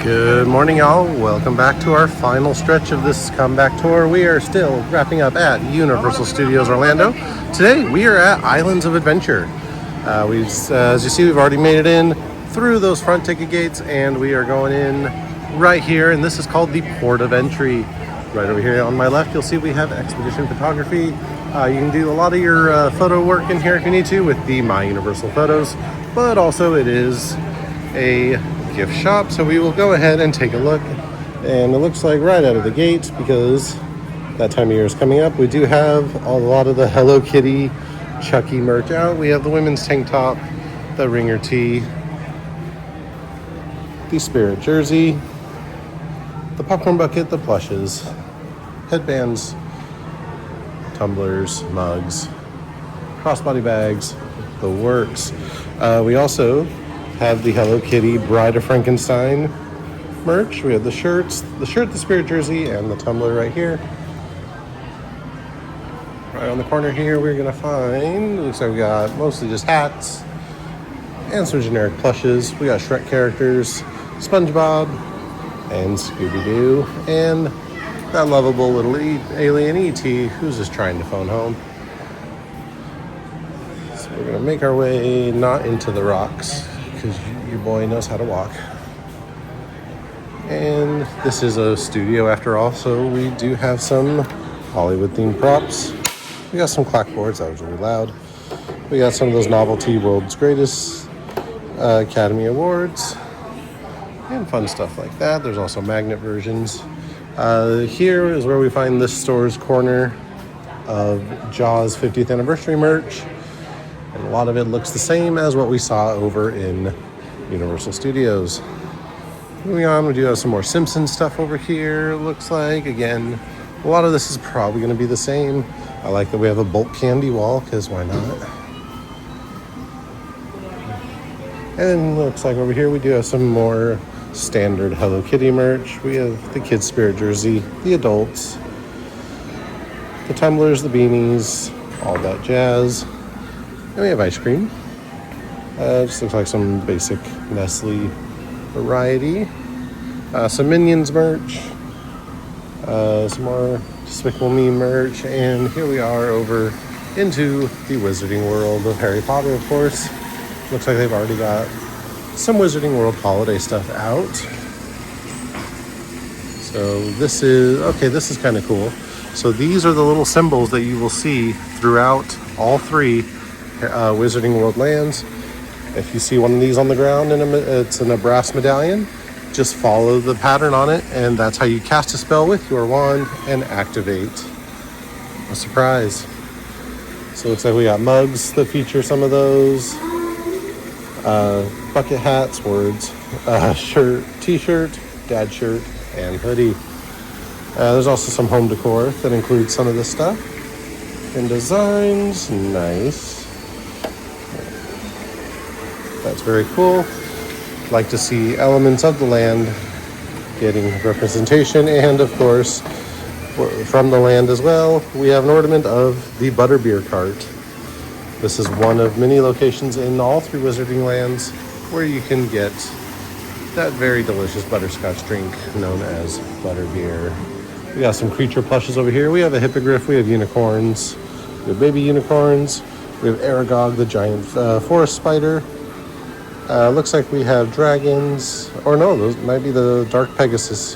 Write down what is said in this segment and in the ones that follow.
Good morning, y'all. Welcome back to our final stretch of this comeback tour. We are still wrapping up at Universal Studios Orlando. Today, we are at Islands of Adventure. As you see, we've already made it in through those front ticket gates, and we are going in right here, and this is called the Port of Entry. Right over here on my left, you'll see we have Expedition Photography. You can do a lot of your photo work in here if you need to with the My Universal Photos, but also it is a gift shop, so we will go ahead and take a look. And it looks like right out of the gate, because that time of year is coming up, we do have a lot of the Hello Kitty Chucky merch out. We have the women's tank top, the ringer tee, the Spirit jersey, the popcorn bucket, the plushes, headbands, tumblers, mugs, crossbody bags, the works. We also have the Hello Kitty Bride of Frankenstein merch. We have the shirts, the Spirit jersey, and the tumbler right here. Right on the corner here, we're gonna find, looks like we got mostly just hats and some generic plushes. We got Shrek characters, SpongeBob, and Scooby-Doo, and that lovable little alien E.T. who's just trying to phone home. So we're gonna make our way not into the rocks, because your boy knows how to walk. And this is a studio after all, so we do have some Hollywood themed props. We got some clackboards, that was really loud. We got some of those novelty World's Greatest Academy Awards and fun stuff like that. There's also magnet versions. Here is where we find this store's corner of Jaws 50th anniversary merch. And a lot of it looks the same as what we saw over in Universal Studios. Moving on, we do have some more Simpsons stuff over here, looks like. Again, a lot of this is probably going to be the same. I like that we have a bulk candy wall, because why not? And looks like over here we do have some more standard Hello Kitty merch. We have the kids' Spirit jersey, the adults, the tumblers, the beanies, all that jazz. And we have ice cream. Just looks like some basic Nestle variety. Some Minions merch. Some more Despicable Me merch. And here we are over into the Wizarding World of Harry Potter, of course. Looks like they've already got some Wizarding World holiday stuff out. So this is kind of cool. So these are the little symbols that you will see throughout all three Wizarding World lands. If you see one of these on the ground and it's in a brass medallion, just follow the pattern on it, and that's how you cast a spell with your wand and activate a surprise. So it looks like we got mugs that feature some of those, bucket hats, words, shirt, t-shirt, dad shirt, and hoodie. There's also some home decor that includes some of this stuff and designs. Nice. That's very cool. Like to see elements of the land getting representation, and of course from the land as well, we have an ornament of the butterbeer cart. This is one of many locations in all three Wizarding lands where you can get that very delicious butterscotch drink known as butterbeer. We got some creature plushes over here. We have a hippogriff, we have unicorns, we have baby unicorns, we have Aragog, the giant forest spider. Looks like we have dragons, or no, those might be the Dark Pegasus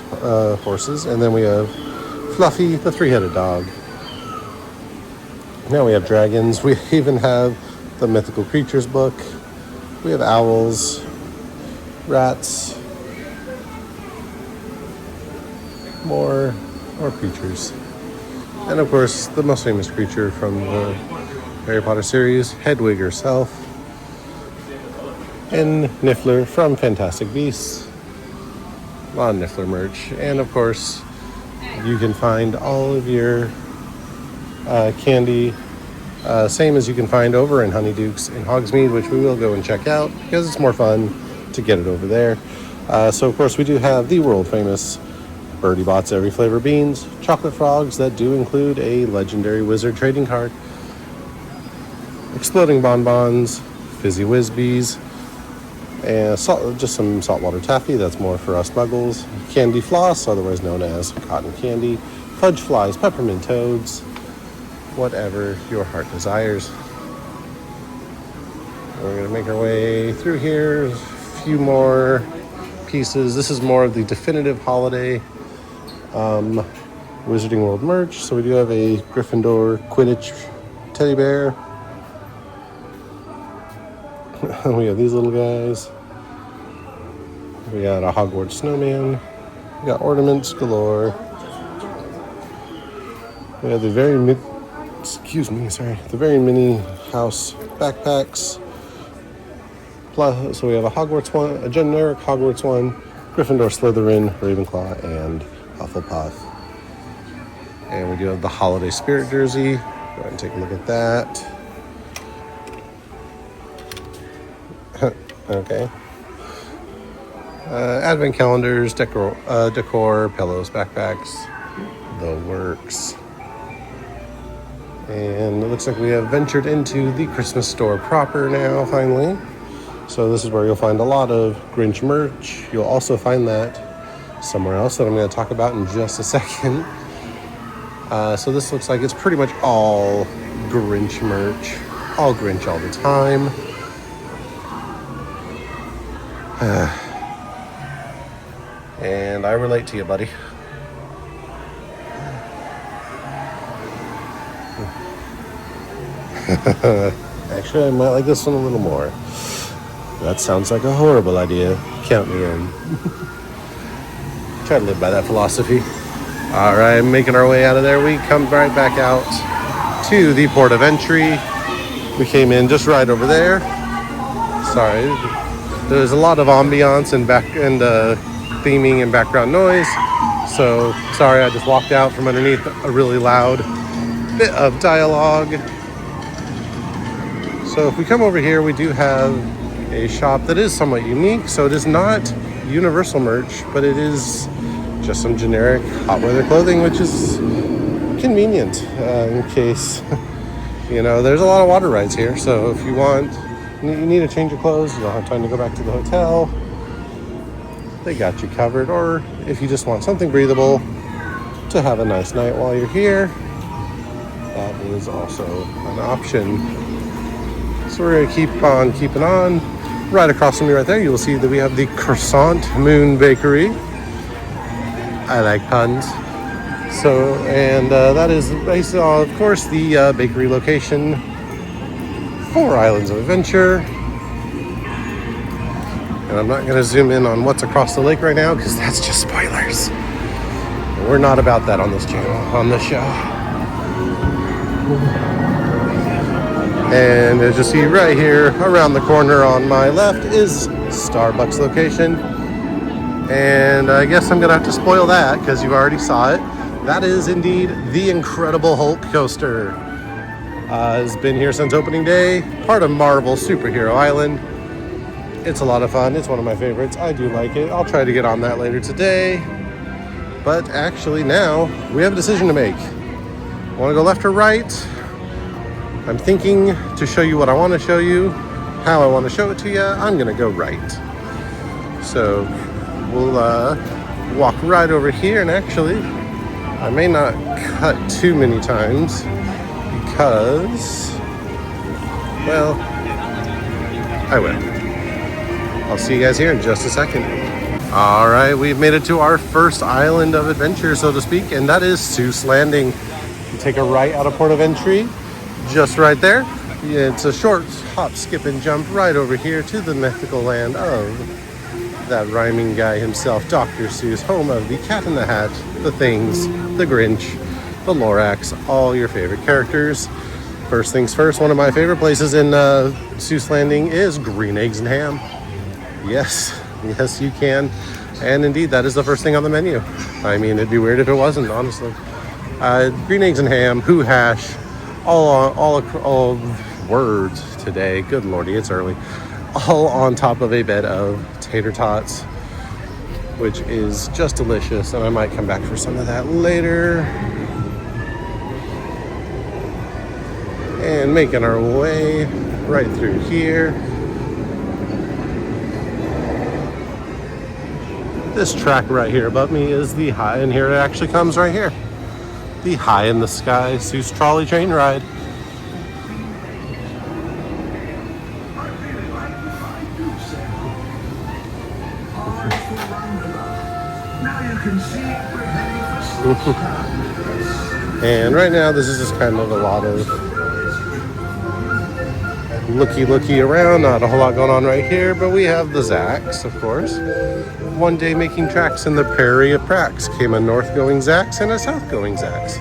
horses. And then we have Fluffy, the three-headed dog. Now we have dragons. We even have the Mythical Creatures book. We have owls, rats, more creatures. And of course, the most famous creature from the Harry Potter series, Hedwig herself. And Niffler from Fantastic Beasts. A lot of Niffler merch. And of course, you can find all of your candy, same as you can find over in Honeyduke's in Hogsmeade, which we will go and check out because it's more fun to get it over there. So of course we do have the world famous Birdie Bots Every Flavor beans, chocolate frogs that do include a legendary wizard trading card, exploding bonbons, fizzy whiz bees, And just some saltwater taffy, that's more for us muggles. Candy floss, otherwise known as cotton candy. Fudge flies, peppermint toads, whatever your heart desires. We're going to make our way through here. A few more pieces. This is more of the definitive holiday Wizarding World merch. So we do have a Gryffindor Quidditch teddy bear. We have these little guys. We got a Hogwarts snowman. We got ornaments galore. We have the very mini house backpacks. Plus, so we have a Hogwarts one, a generic Hogwarts one, Gryffindor, Slytherin, Ravenclaw, and Hufflepuff. And we do have the holiday spirit jersey. Go ahead and take a look at that. Okay. Advent calendars, decor, pillows, backpacks, the works. And it looks like we have ventured into the Christmas store proper now, finally. So this is where you'll find a lot of Grinch merch. You'll also find that somewhere else that I'm going to talk about in just a second. So this looks like it's pretty much all Grinch merch. All Grinch all the time. And I relate to you, buddy. Actually, I might like this one a little more. That sounds like a horrible idea. Count me in. Try to live by that philosophy. All right, making our way out of there. We come right back out to the port of entry. We came in just right over there. Sorry, there's a lot of ambiance and theming and background noise. So sorry, I just walked out from underneath a really loud bit of dialogue. So if we come over here, we do have a shop that is somewhat unique. So it is not universal merch, but it is just some generic hot weather clothing, which is convenient in case, there's a lot of water rides here. So if you need a change of clothes, you don't have time to go back to the hotel, they got you covered. Or if you just want something breathable to have a nice night while you're here, that is also an option. So we're going to keep on keeping on. Right across from me right there, you will see that we have the Croissant Moon Bakery. I like puns. So, and that is based on, of course, the bakery location for Islands of Adventure. And I'm not going to zoom in on what's across the lake right now because that's just spoilers. We're not about that on this channel, on this show. And as you see right here, around the corner on my left is Starbucks location. And I guess I'm going to have to spoil that because you already saw it. That is indeed the Incredible Hulk coaster. Has been here since opening day, part of Marvel Superhero Island. It's a lot of fun. It's one of my favorites. I do like it. I'll try to get on that later today. But actually now, we have a decision to make. Want to go left or right? I'm thinking to show you what I want to show you, how I want to show it to you. I'm going to go right. So we'll walk right over here, and actually I may not cut too many times because, well, I will. I'll see you guys here in just a second. All right, we've made it to our first island of adventure, so to speak, and that is Seuss Landing. You take a right out of port of entry, just right there. It's a short hop, skip, and jump right over here to the mythical land of that rhyming guy himself, Dr. Seuss, home of the Cat in the Hat, the Things, the Grinch, the Lorax, all your favorite characters. First things first, one of my favorite places in Seuss Landing is Green Eggs and Ham. Yes, you can. And indeed, that is the first thing on the menu. I mean, it'd be weird if it wasn't, honestly. Green Eggs and Ham, Who Hash, all words today. Good lordy, it's early. All on top of a bed of tater tots, which is just delicious, and I might come back for some of that later. And making our way right through here. This track right here above me is the high, and here it actually comes right here. The High in the Sky Seuss Trolley Train Ride. And right now this is just kind of a lot of looky around, not a whole lot going on right here, but we have the Zacks, of course. One day making tracks in the Prairie of Prax came a north-going Zacks and a south-going Zacks.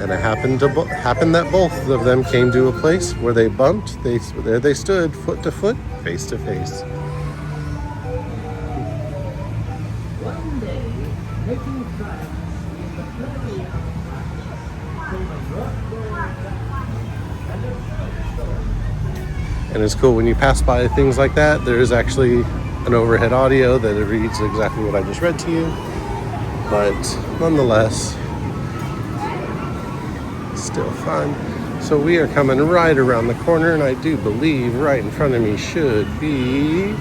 And it happened that both of them came to a place where they bumped. There they stood, foot to foot, face to face. One day, making tracks in the Prairie of Prax came a north-going and a south-going. And it's cool when you pass by things like that, there is actually an overhead audio that it reads exactly what I just read to you. But nonetheless, still fun. So we are coming right around the corner, and I do believe right in front of me should be,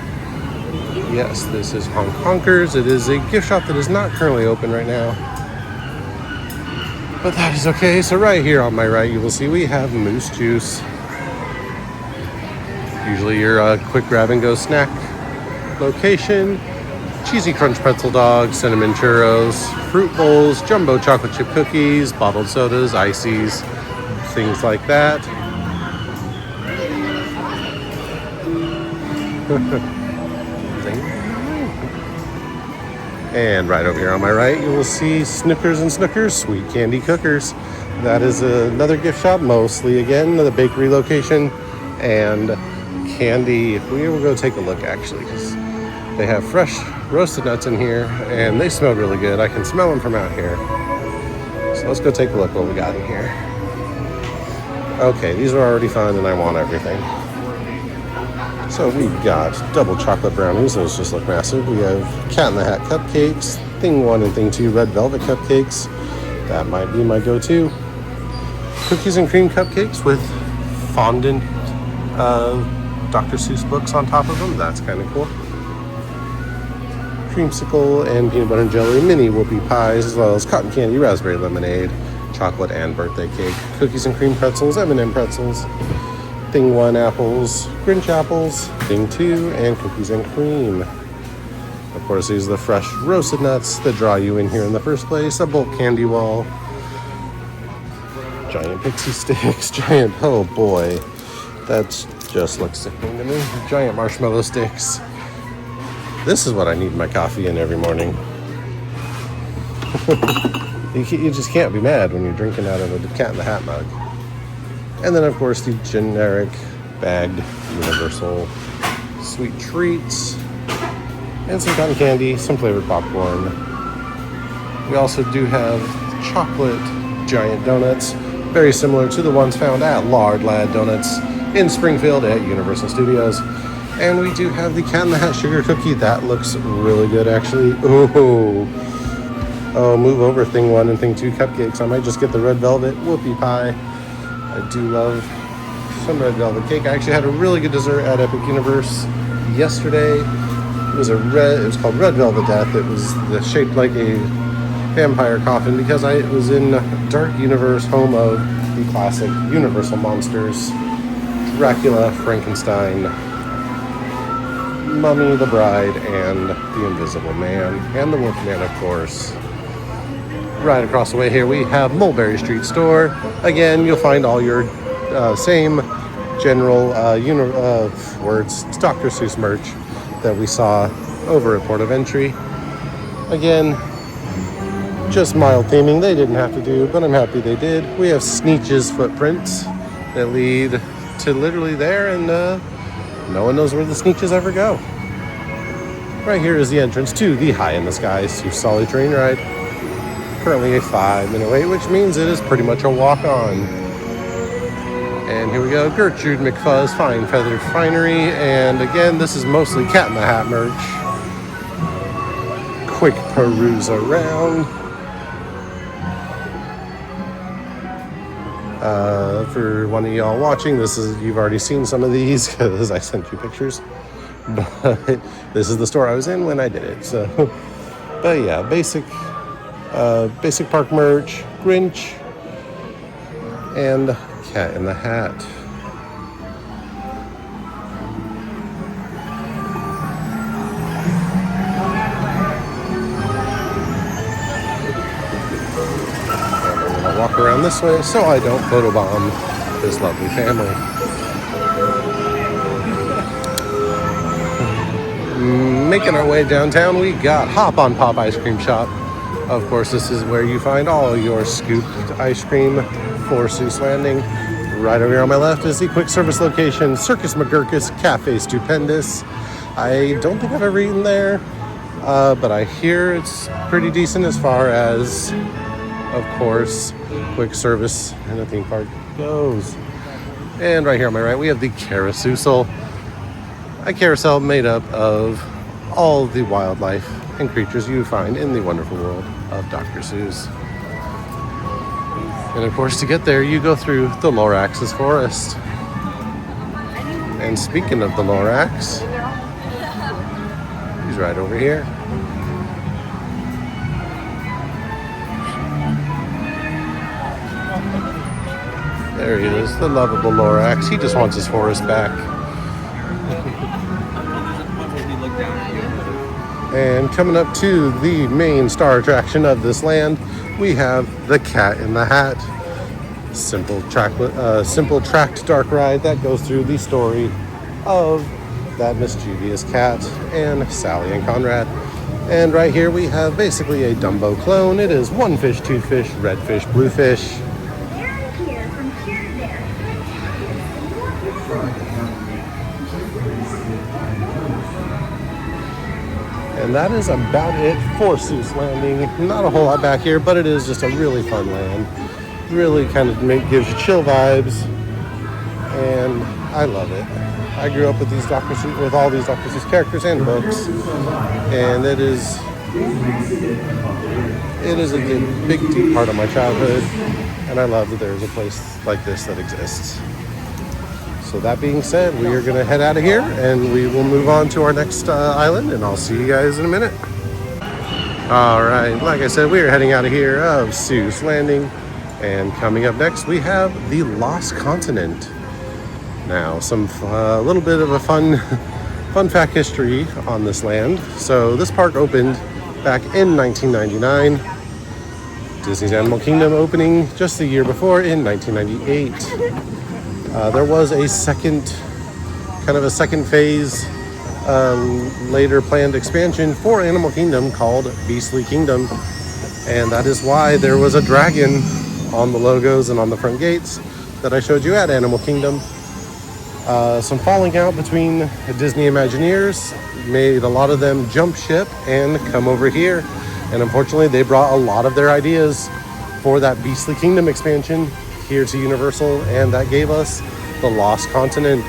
yes, this is Honk Honkers. It is a gift shop that is not currently open right now, but that is okay. So right here on my right, you will see we have Moose Juice. Usually your quick grab and go snack location. Cheesy crunch pretzel dogs, cinnamon churros, fruit bowls, jumbo chocolate chip cookies, bottled sodas, ices, things like that. And right over here on my right, you will see Snickers and Snookers Sweet Candy Cookers. That is another gift shop, mostly again the bakery location and candy. We will go take a look actually, because they have fresh roasted nuts in here and they smell really good. I can smell them from out here. So let's go take a look what we got in here. Okay, these are already fun and I want everything. So we've got double chocolate brownies, those just look massive. We have Cat in the Hat cupcakes, Thing 1 and Thing 2 red velvet cupcakes. That might be my go-to. Cookies and cream cupcakes with fondant Dr. Seuss books on top of them. That's kind of cool. Creamsicle and peanut butter and jelly mini whoopie pies, as well as cotton candy raspberry lemonade, chocolate and birthday cake, cookies and cream pretzels, M&M pretzels, Thing 1 apples, Grinch apples, Thing 2, and cookies and cream. Of course, these are the fresh roasted nuts that draw you in here in the first place. A bulk candy wall, giant pixie sticks, giant, oh boy, that just looks sickening to me. Giant marshmallow sticks. This is what I need in my coffee in every morning. You just can't be mad when you're drinking out of a Cat in the Hat mug. And then, of course, the generic bagged universal sweet treats and some cotton candy, some flavored popcorn. We also do have chocolate giant donuts, very similar to the ones found at Lard Lad Donuts in Springfield at Universal Studios. And we do have the Cat in the Hat sugar cookie. That looks really good, actually. Ooh. Oh, move over Thing 1 and Thing 2 cupcakes. I might just get the red velvet whoopie pie. I do love some red velvet cake. I actually had a really good dessert at Epic Universe yesterday. It was called Red Velvet Death. It was shaped like a vampire coffin because it was in Dark Universe, home of the classic Universal monsters: Dracula, Frankenstein, Mummy, the Bride, and the Invisible Man, and the Wolfman, of course. Right across the way here, we have Mulberry Street Store. Again, you'll find all your same general Dr. Seuss merch that we saw over at Port of Entry. Again, just mild theming they didn't have to do, but I'm happy they did. We have Sneetch's footprints that lead to literally there, and no one knows where the Sneetches ever go. Right here is the entrance to the High in the Sky Seuss Trolley Train Ride. Currently a 5-minute wait, which means it is pretty much a walk-on. And here we go, Gertrude McFuzz Fine Feathered Finery. And again, this is mostly Cat in the Hat merch. Quick peruse around. For one of y'all watching, you've already seen some of these because I sent you pictures. But this is the store I was in when I did it. So But yeah, basic park merch, Grinch, and Cat in the Hat. And I'm gonna walk around this way so I don't photobomb this lovely family. Making our way downtown, we got Hop on Pop Ice Cream Shop. Of course, this is where you find all your scooped ice cream for Seuss Landing. Right over here on my left is the quick service location, Circus McGurkus Cafe Stupendous. I don't think I've ever eaten there, but I hear it's pretty decent as far as, of course, quick service in a theme park goes. And right here on my right, we have the Carousel, a carousel made up of all the wildlife and creatures you find in the wonderful world of Dr. Seuss. And of course, to get there, you go through the Lorax's forest. And speaking of the Lorax, he's right over here. There he is, the lovable Lorax. He just wants his forest back. And coming up to the main star attraction of this land, we have the Cat in the Hat. Simple tracked dark ride that goes through the story of that mischievous cat and Sally and Conrad. And right here we have basically a Dumbo clone. It is one fish, two fish, red fish, blue fish. And that is about it for Seuss Landing. Not a whole lot back here, but it is just a really fun land. Really kind of gives you chill vibes, and I love it. I grew up with all these Dr. Seuss characters and books, and it is a big, deep part of my childhood, and I love that there is a place like this that exists. So that being said, we are going to head out of here, and we will move on to our next island, and I'll see you guys in a minute. All right, like I said, we are heading out of here of Seuss Landing, and coming up next, we have the Lost Continent. Now, a little bit of a fun fact history on this land. So this park opened back in 1999. Disney's Animal Kingdom opening just the year before in 1998. There was a second phase, later planned expansion for Animal Kingdom called Beastly Kingdom. And that is why there was a dragon on the logos and on the front gates that I showed you at Animal Kingdom. Some falling out between Disney Imagineers made a lot of them jump ship and come over here. And unfortunately, they brought a lot of their ideas for that Beastly Kingdom expansion here to Universal, and that gave us the Lost Continent,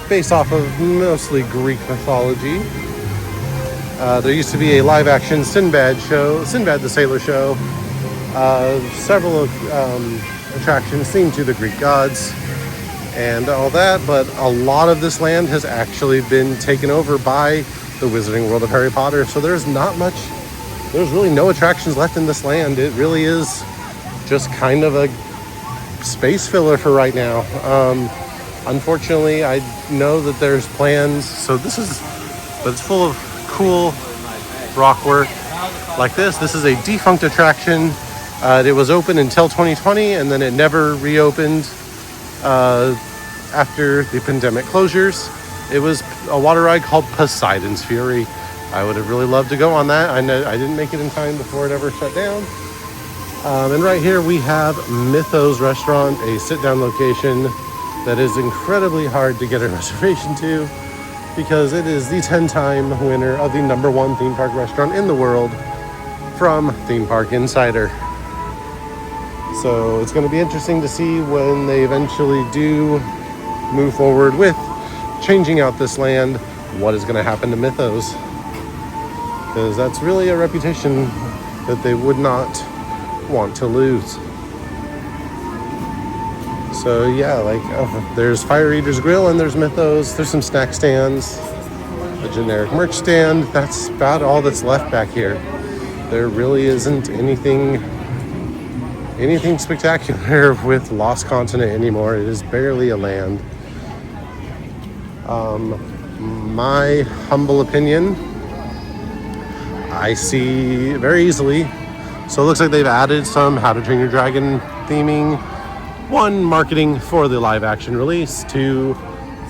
based off of mostly Greek mythology. There used to be a live-action Sinbad the Sailor show. Several attractions themed to the Greek gods and all that, but a lot of this land has actually been taken over by the Wizarding World of Harry Potter, so there's really no attractions left in this land. It really is just kind of a space filler for right now. Unfortunately, I know that there's plans, but it's full of cool rock work like this. This is a defunct attraction. It was open until 2020, and then it never reopened after the pandemic closures. It was a water ride called Poseidon's Fury. I would have really loved to go on that. I know I didn't make it in time before it ever shut down. And right here we have Mythos Restaurant, a sit-down location that is incredibly hard to get a reservation to because it is the 10-time winner of the #1 theme park restaurant in the world from Theme Park Insider. So it's going to be interesting to see when they eventually do move forward with changing out this land, what is going to happen to Mythos. Because that's really a reputation that they would not want to lose. So yeah, there's Fire Eater's Grill and there's Mythos. There's some snack stands, a generic merch stand. That's about all that's left back here. there really isn't anything spectacular with Lost Continent anymore. It is barely a land. My humble opinion, I see very easily. So it looks like they've added some How to Train Your Dragon theming. 1, marketing for the live action release. 2,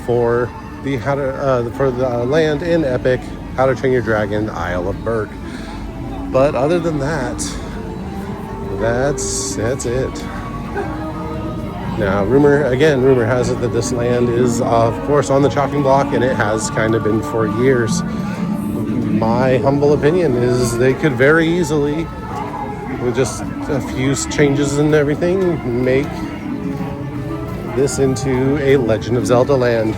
for the land in Epic, How to Train Your Dragon, Isle of Berk. But other than that, that's it. Now, rumor has it that this land is, of course, on the chopping block, and it has kind of been for years. My humble opinion is they could very easily, with just a few changes and everything, make this into a Legend of Zelda land.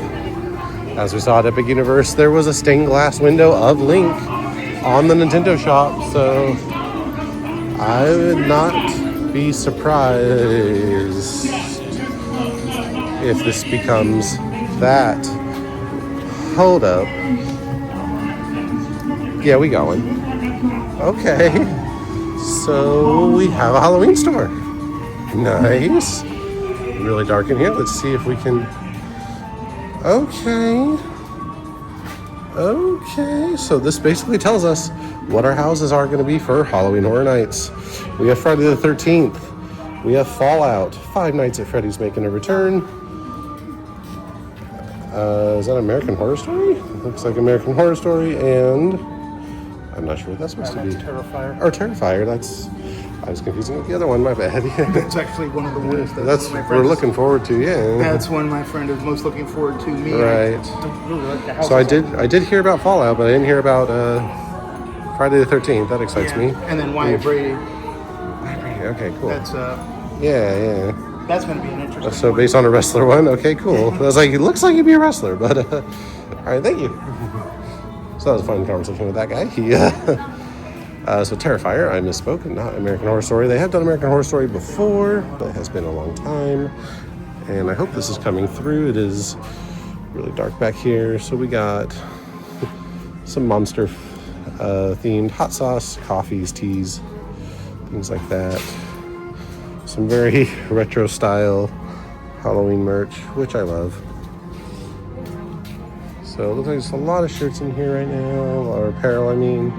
As we saw at Epic Universe, there was a stained glass window of Link on the Nintendo shop, so I would not be surprised if this becomes that. Hold up. Yeah, we got one. Okay. So we have a Halloween store. Nice. Really dark in here. Let's see if we can... Okay, so this basically tells us what our houses are going to be for Halloween Horror Nights. We have Friday the 13th. We have Fallout. 5 Nights at Freddy's making a return. Is that American Horror Story? Looks like American Horror Story, and I'm not sure what that's supposed to be. Terrifier. Or Terrifier. I was confusing with the other one. My bad. That's actually one of the ones that's we're looking forward to. Yeah. That's one my friend is most looking forward to. Me. Right. I really like the house. So I did hear about Fallout, but I didn't hear about Friday the 13th. That excites me. And then Wyatt Brady. Okay, cool. That's Yeah. That's going to be an interesting. So based on a wrestler one. Okay, cool. I was like, it looks like he'd be a wrestler, but all right, thank you. So that was a fun conversation with that guy. So Terrifier, I misspoke, not American Horror Story. They have done American Horror Story before, but it has been a long time. And I hope this is coming through. It is really dark back here. So we got some monster themed hot sauce, coffees, teas, things like that. Some very retro style Halloween merch, which I love. So it looks like there's a lot of shirts in here right now, or apparel, I mean.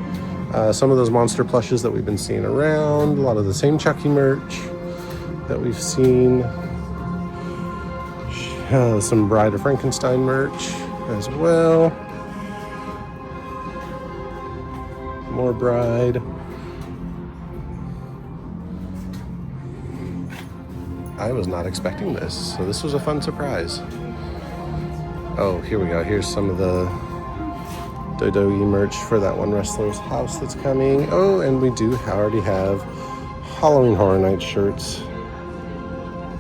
Some of those monster plushes that we've been seeing around, a lot of the same Chucky merch that we've seen. Some Bride of Frankenstein merch as well. More Bride. I was not expecting this, so this was a fun surprise. Oh, here we go. Here's some of the Dodogi merch for that one wrestler's house that's coming. Oh, and we do already have Halloween Horror Nights shirts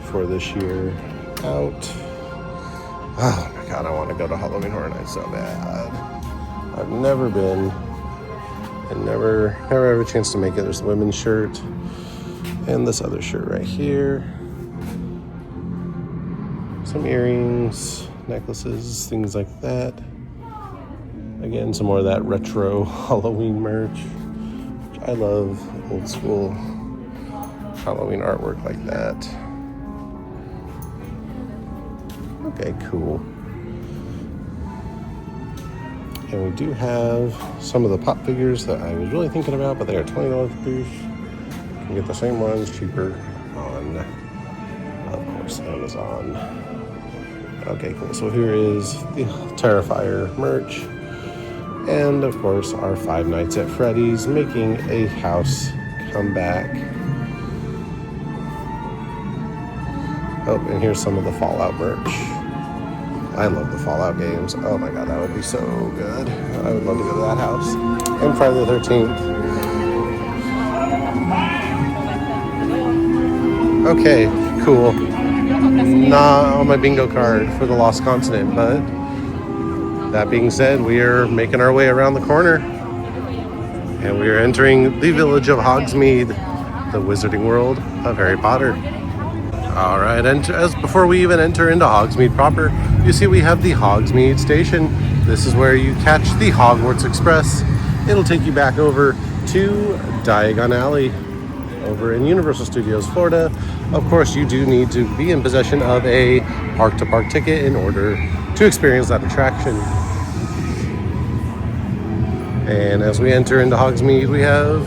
for this year out. Oh my god, I want to go to Halloween Horror Nights so bad. I've never been and never have a chance to make it. There's the women's shirt and this other shirt right here. Some earrings, necklaces, things like that. Again, some more of that retro Halloween merch, which I love. Old school Halloween artwork like that. Okay, cool. And we do have some of the pop figures that I was really thinking about, but they are $20 figures. You can get the same ones cheaper on, of course, Amazon. Okay, cool. So here is the Terrifier merch. And of course, our 5 Nights at Freddy's making a house comeback. Oh, and here's some of the Fallout merch. I love the Fallout games. Oh my god, that would be so good. I would love to go to that house. And Friday the 13th. Okay, cool. Not on my bingo card for the Lost Continent, but that being said, we are making our way around the corner. And we are entering the village of Hogsmeade, the wizarding world of Harry Potter. Alright, and as before we even enter into Hogsmeade proper, you see we have the Hogsmeade station. This is where you catch the Hogwarts Express. It'll take you back over to Diagon Alley over in Universal Studios, Florida. Of course, you do need to be in possession of a park-to-park ticket in order to experience that attraction. And as we enter into Hogsmeade, we have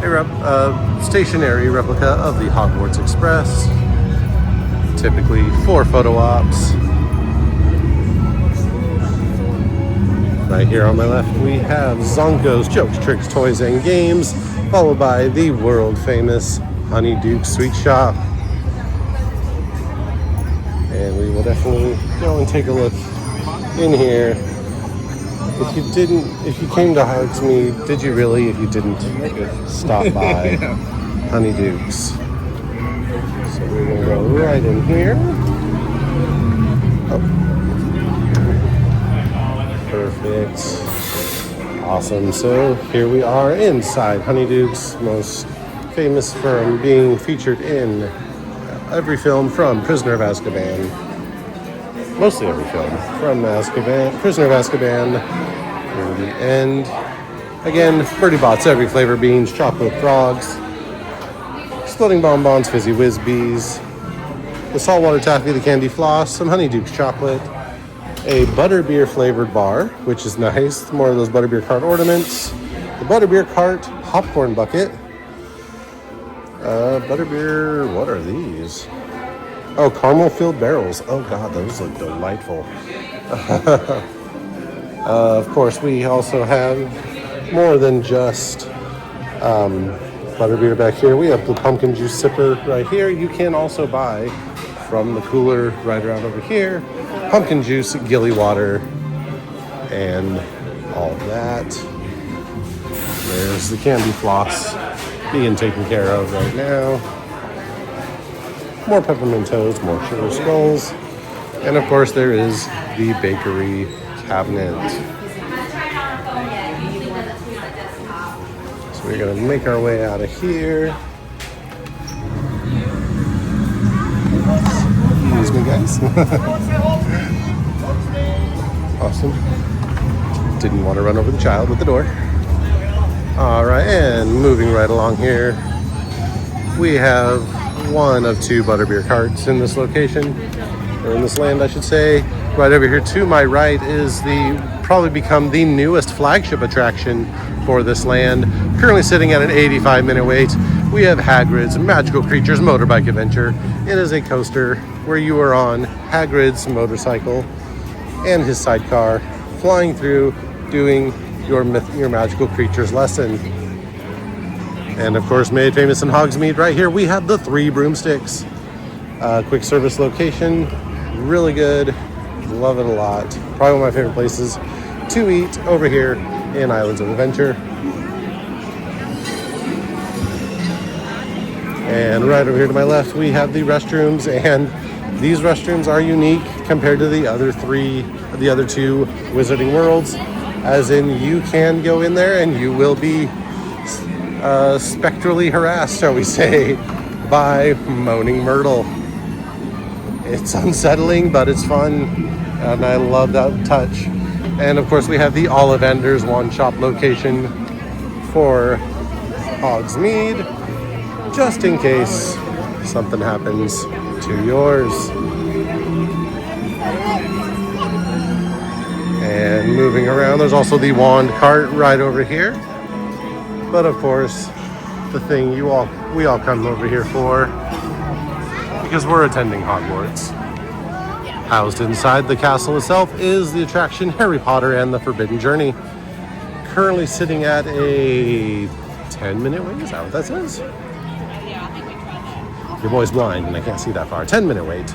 a stationary replica of the Hogwarts Express, typically for photo ops. Right here on my left, we have Zonko's Jokes, Tricks, Toys, and Games, followed by the world-famous Honeyduke Sweet Shop. And we will definitely go and take a look in here. If you came to Hogsmeade, did you really? If you didn't, stop by Honeyduke's. So we're going to go right in here. Oh. Perfect. Awesome. So here we are inside Honeyduke's, most famous from being featured in every film from Prisoner of Azkaban. Mostly every film from Azkaban, Prisoner of Azkaban, near the end. Again, Birdie Bots, every flavor: beans, chocolate frogs, exploding bonbons, fizzy whiz bees, the saltwater taffy, the candy floss, some Honeyduke's chocolate, a butterbeer flavored bar, which is nice, more of those butterbeer cart ornaments, the butterbeer cart popcorn bucket, butterbeer, what are these? Oh, caramel filled barrels. Oh god, those look delightful. Of course, we also have more than just butterbeer back here. We have the pumpkin juice sipper right here. You can also buy from the cooler right around over here pumpkin juice, gilly water, and all of that. There's the candy floss being taken care of right now. More peppermint toads, more sugar skulls, and of course there is the bakery cabinet. So we're gonna make our way out of here. Excuse me, guys. Awesome. Didn't want to run over the child with the door. All right, and moving right along here, we have one of two butterbeer carts in this location, or in this land, I should say. Right over here to my right is probably become the newest flagship attraction for this land. Currently sitting at an 85-minute wait, we have Hagrid's Magical Creatures Motorbike Adventure. It is a coaster where you are on Hagrid's motorcycle and his sidecar, flying through, doing your Magical Creatures lesson. And of course, made famous in Hogsmeade, right here, we have the Three Broomsticks. Quick service location, really good, love it a lot. Probably one of my favorite places to eat over here in Islands of Adventure. And right over here to my left, we have the restrooms, and these restrooms are unique compared to the other two Wizarding Worlds, as in you can go in there and you will be spectrally harassed, shall we say, by Moaning Myrtle. It's unsettling, but it's fun, and I love that touch. And of course, we have the Ollivanders Wand Shop location for Hogsmeade, just in case something happens to yours. And moving around, there's also the wand cart right over here. But of course, the thing we all come over here for, because we're attending Hogwarts. Housed inside the castle itself is the attraction Harry Potter and the Forbidden Journey. Currently sitting at a 10-minute wait, is that what that says? Your boy's blind and I can't see that far. 10-minute wait.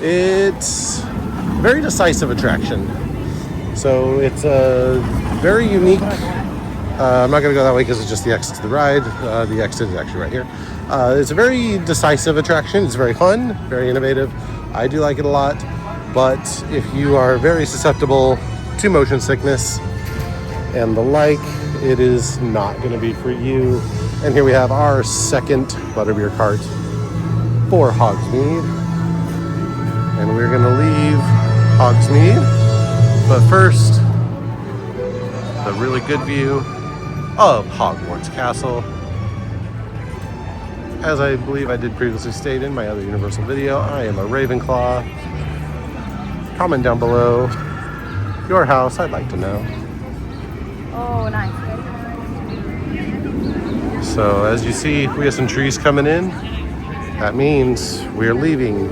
It's a very decisive attraction. So it's a very unique, I'm not going to go that way because it's just the exit to the ride. The exit is actually right here. It's a very decisive attraction. It's very fun, very innovative. I do like it a lot. But if you are very susceptible to motion sickness and the like, it is not going to be for you. And here we have our second butterbeer cart for Hogsmeade. And we're going to leave Hogsmeade. But first, the really good view of Hogwarts Castle. As I believe I did previously state in my other Universal video, I am a Ravenclaw. Comment down below your house, I'd like to know. Oh, nice. So as you see, we have some trees coming in. That means we're leaving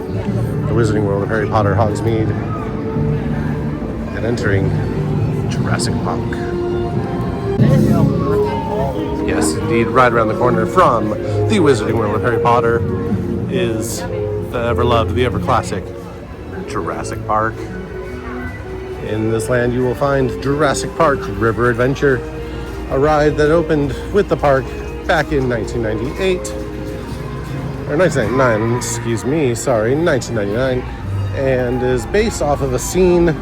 the Wizarding World of Harry Potter Hogsmeade and entering Jurassic Park. Yes, indeed, right around the corner from the Wizarding World of Harry Potter is the ever-loved, the ever-classic Jurassic Park. In this land you will find Jurassic Park River Adventure, a ride that opened with the park back in 1998, or 1999, excuse me, sorry, 1999, and is based off of a scene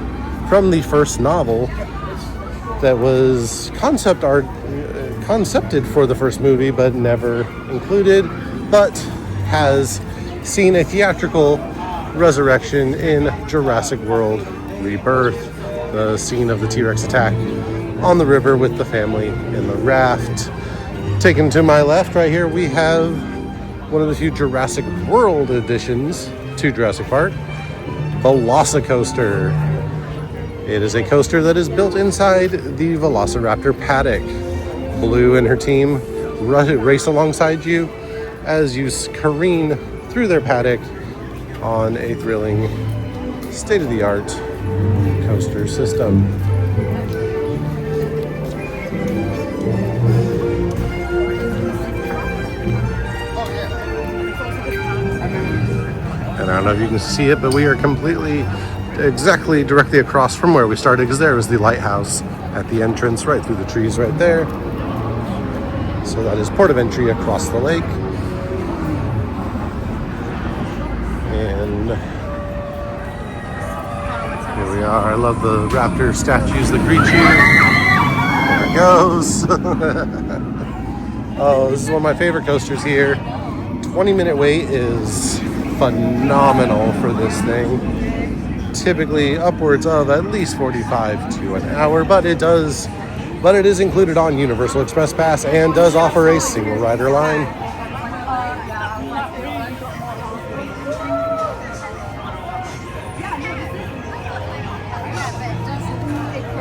from the first novel that was concepted for the first movie but never included, but has seen a theatrical resurrection in Jurassic World Rebirth, the scene of the T-Rex attack on the river with the family in the raft. Taken to my left right here, we have one of the few Jurassic World additions to Jurassic Park, Velocicoaster. It is a coaster that is built inside the Velociraptor paddock. Blue and her team race alongside you as you careen through their paddock on a thrilling, state-of-the-art coaster system. And I don't know if you can see it, but we are exactly directly across from where we started, because there was the lighthouse at the entrance, right through the trees right there. So that is port of entry across the lake. And here we are. I love the raptor statues that greet you. There it goes. Oh, this is one of my favorite coasters here. 20-minute wait is phenomenal for this thing. Typically upwards of at least 45 to an hour, but it is included on Universal Express Pass and does offer a single rider line.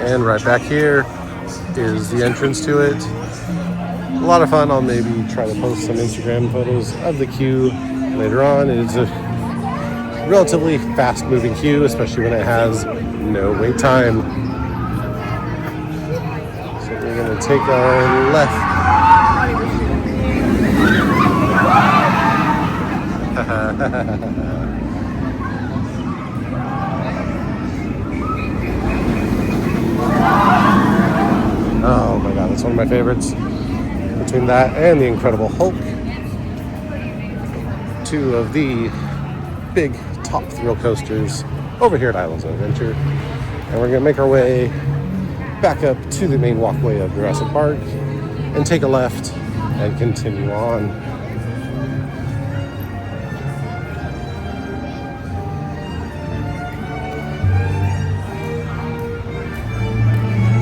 And right back here is the entrance to it. A lot of fun. I'll maybe try to post some Instagram photos of the queue later on. It is a relatively fast-moving queue, especially when it has no wait time. So we're going to take our left. Oh my god, that's one of my favorites. Between that and the Incredible Hulk, two of the big top thrill coasters over here at Islands of Adventure. And we're going to make our way back up to the main walkway of Jurassic Park and take a left and continue on.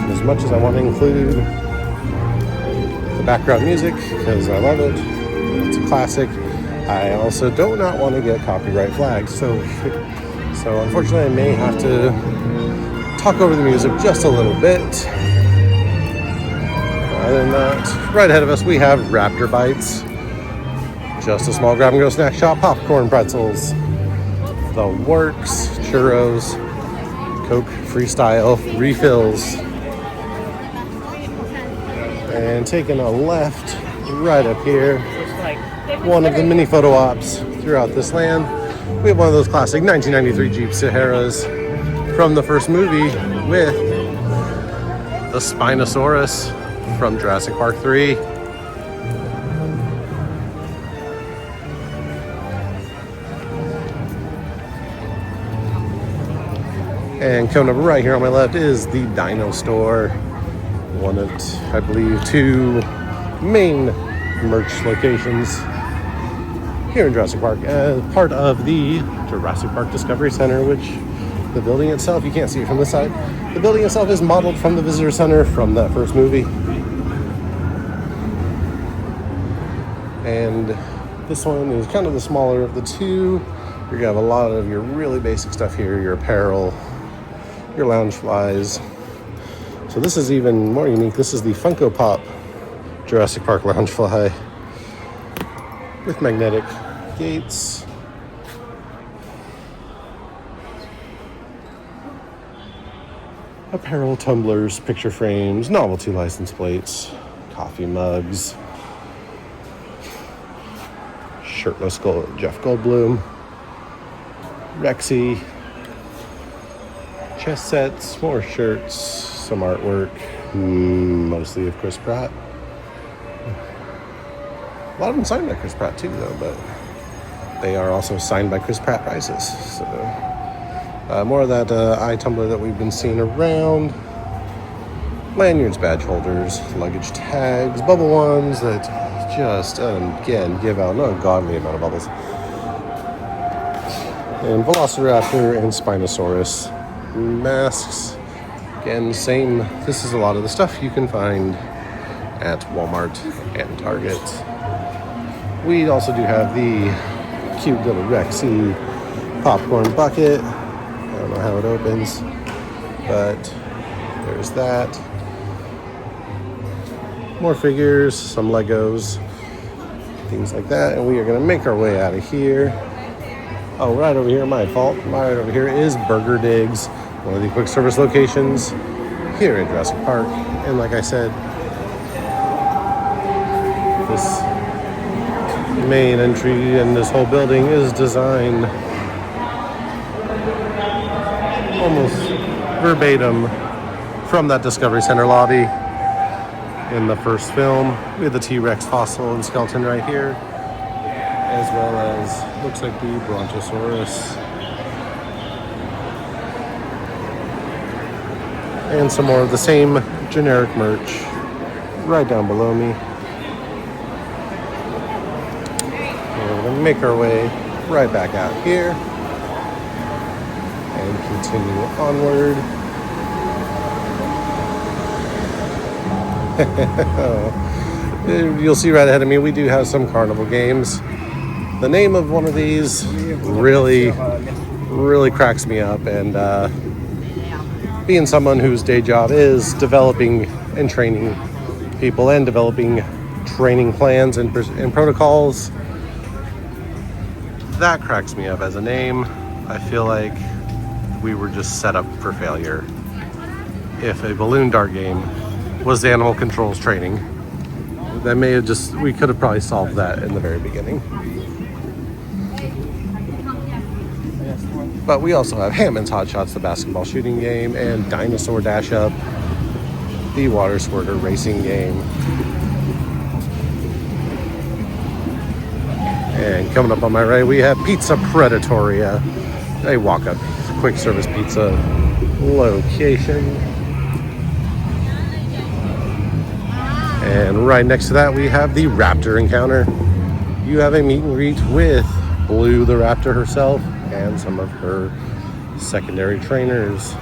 As much as I want to include the background music, because I love it, it's a classic, I also do not want to get copyright flagged, so unfortunately I may have to talk over the music just a little bit. Other than that, right ahead of us we have Raptor Bites, just a small grab-and-go snack shop, popcorn, pretzels, the works, churros, Coke Freestyle, refills, and taking a left right up here, one of the mini photo ops throughout this land. We have one of those classic 1993 Jeep Saharas from the first movie with the Spinosaurus from Jurassic Park 3. And coming up right here on my left is the Dino Store, one of, I believe, two main merch locations here in Jurassic Park, as part of the Jurassic Park Discovery Center, which the building itself, you can't see it from this side, the building itself is modeled from the Visitor Center from that first movie. And this one is kind of the smaller of the two. You're gonna have a lot of your really basic stuff here, your apparel, your lounge flies. So this is even more unique. This is the Funko Pop Jurassic Park lounge fly with magnetic gates. Apparel, tumblers, picture frames, novelty license plates, coffee mugs, shirtless Jeff Goldblum, Rexy, chess sets, more shirts, some artwork, mostly of Chris Pratt. A lot of them signed by Chris Pratt too, though, but they are also signed by Chris Pratt prizes. So more of that eye tumbler that we've been seeing around. Lanyards, badge holders, luggage tags, bubble ones that just, again, give out an ungodly amount of bubbles. And Velociraptor and Spinosaurus masks. Again, same. This is a lot of the stuff you can find at Walmart and Target. We also do have the cute little Rexy popcorn bucket. I don't know how it opens, but there's that. More figures, some Legos, things like that. And we are going to make our way out of here. Oh, right over here, my fault. Right over here is Burger Digs, one of the quick service locations here at Jurassic Park. And like I said, this main entry and this whole building is designed almost verbatim from that Discovery Center lobby in the first film. We have the T-Rex fossil and skeleton right here, as well as looks like the Brontosaurus. And some more of the same generic merch right down below me. And we're gonna make our way right back out here and continue onward. You'll see right ahead of me, we do have some carnival games. The name of one of these really cracks me up, and being someone whose day job is developing and training people and developing training plans and protocols, that cracks me up as a name. I feel like we were just set up for failure. If a balloon dart game was animal controls training, that may have we could have probably solved that in the very beginning. But we also have Hammond's Hot Shots, the basketball shooting game, and Dinosaur Dash Up, the water squirter racing game. And coming up on my right, we have Pizza Predatoria, a walk-up quick service pizza location. And right next to that, we have the Raptor Encounter. You have a meet and greet with Blue the Raptor herself and some of her secondary trainers.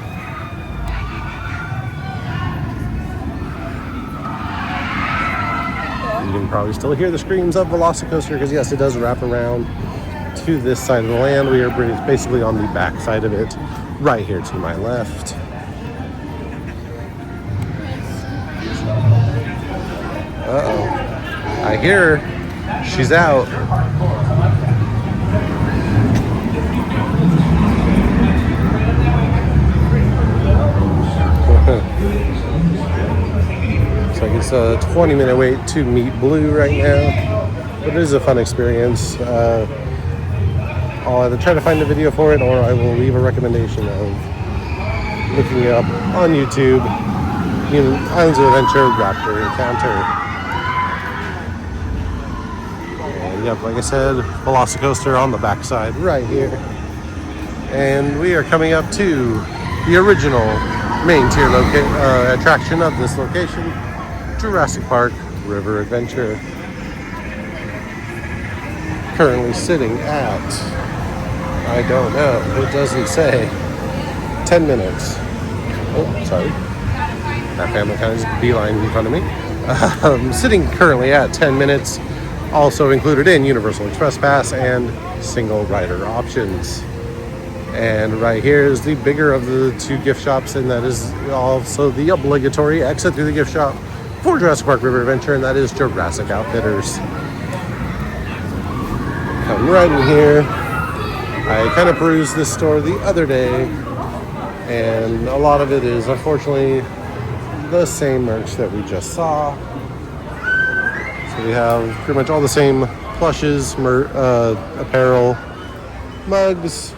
You can probably still hear the screams of Velocicoaster because yes, it does wrap around to this side of the land. We are basically on the back side of it, right here to my left. Uh-oh. I hear her. She's out. Looks like it's a 20-minute wait to meet Blue right now. But it is a fun experience. I'll either try to find a video for it or I will leave a recommendation of looking it up on YouTube. Islands of Adventure, Raptor Encounter. Yep, like I said, Velocicoaster on the backside right here. And we are coming up to the original main tier attraction of this location, Jurassic Park River Adventure. Currently sitting at, I don't know, it doesn't say, 10 minutes. Oh, sorry. That family kind of just beeline in front of me. Sitting currently at 10 minutes Also included in Universal Express Pass and single rider options. And right here is the bigger of the two gift shops, and that is also the obligatory exit through the gift shop for Jurassic Park River Adventure, and that is Jurassic Outfitters. Come right in here. I kind of perused this store the other day, and a lot of it is unfortunately the same merch that we just saw. So we have pretty much all the same plushes, apparel, mugs,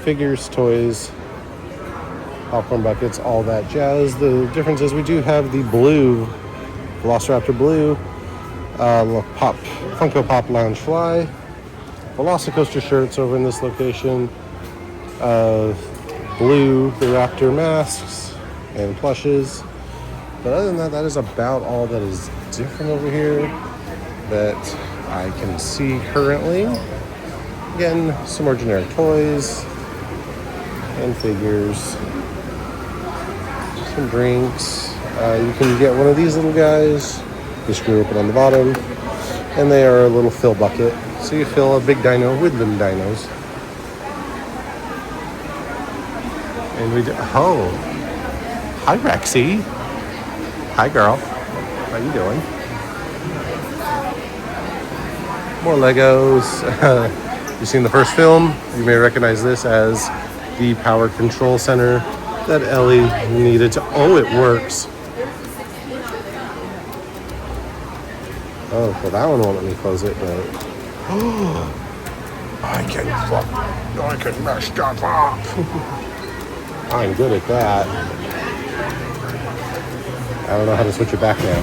figures, toys, popcorn buckets, all that jazz. The difference is we do have the blue Velociraptor blue Funko Pop Lounge Fly, Velocicoaster shirts over in this location, blue the Raptor masks and plushes. But other than that, that is about all that is different over here that I can see currently. Again, some more generic toys and figures, some drinks. You can get one of these little guys. You screw open on the bottom, and they are a little fill bucket. So you fill a big dino with them dinos. And we do, oh, hi Rexy. Hi girl, how you doing? More Legos. You've seen the first film. You may recognize this as the power control center that Ellie needed to, oh, it works. Oh, well that one won't let me close it, but I can mess stuff up. I'm good at that. I don't know how to switch it back now.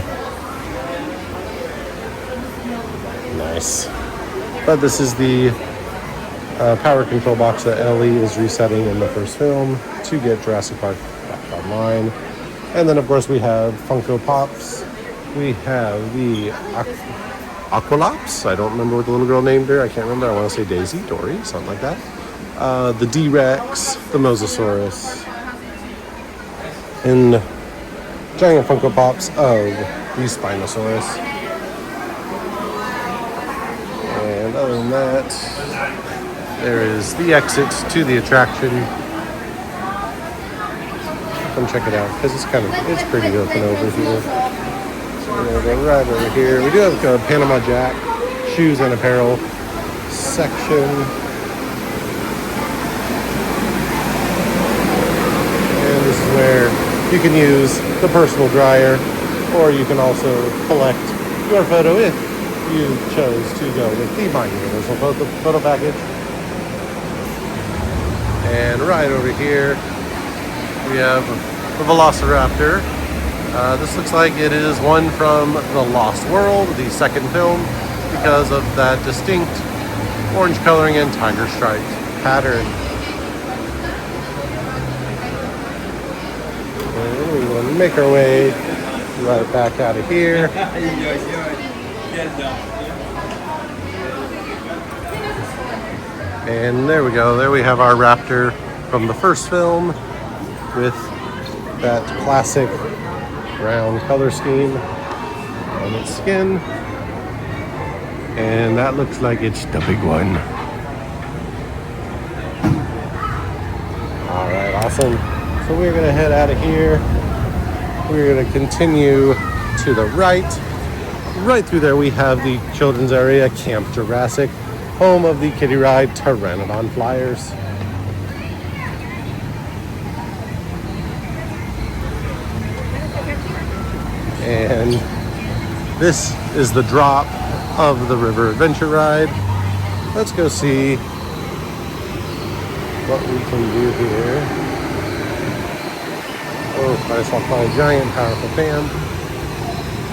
Nice. But this is the power control box that Ellie is resetting in the first film to get Jurassic Park back online. And then of course we have Funko Pops. We have the Aqualops. I don't remember what the little girl named her. I can't remember. I want to say Daisy, Dory, something like that. The D-Rex, the Mosasaurus, and giant Funko Pops of the Spinosaurus. And other than that, there is the exit to the attraction. Come check it out, because it's pretty open over here. So we're gonna go right over here. We do have a Panama Jack shoes and apparel section. And this is where you can use the personal dryer, or you can also collect your photo if you chose to go with the My Universal photo package. And right over here, we have the Velociraptor. This looks like it is one from The Lost World, the second film, because of that distinct orange coloring and tiger stripe pattern. And we will make our way right back out of here. And there we go. There we have our Raptor from the first film with that classic brown color scheme on its skin. And that looks like it's the big one. All right, awesome. So we're gonna head out of here. We're gonna continue to the right. Right through there we have the children's area, Camp Jurassic, home of the kiddie ride Pteranodon Flyers. And this is the drop of the River Adventure ride. Let's go see what we can do here. Oh, I just walked by a giant, powerful fan.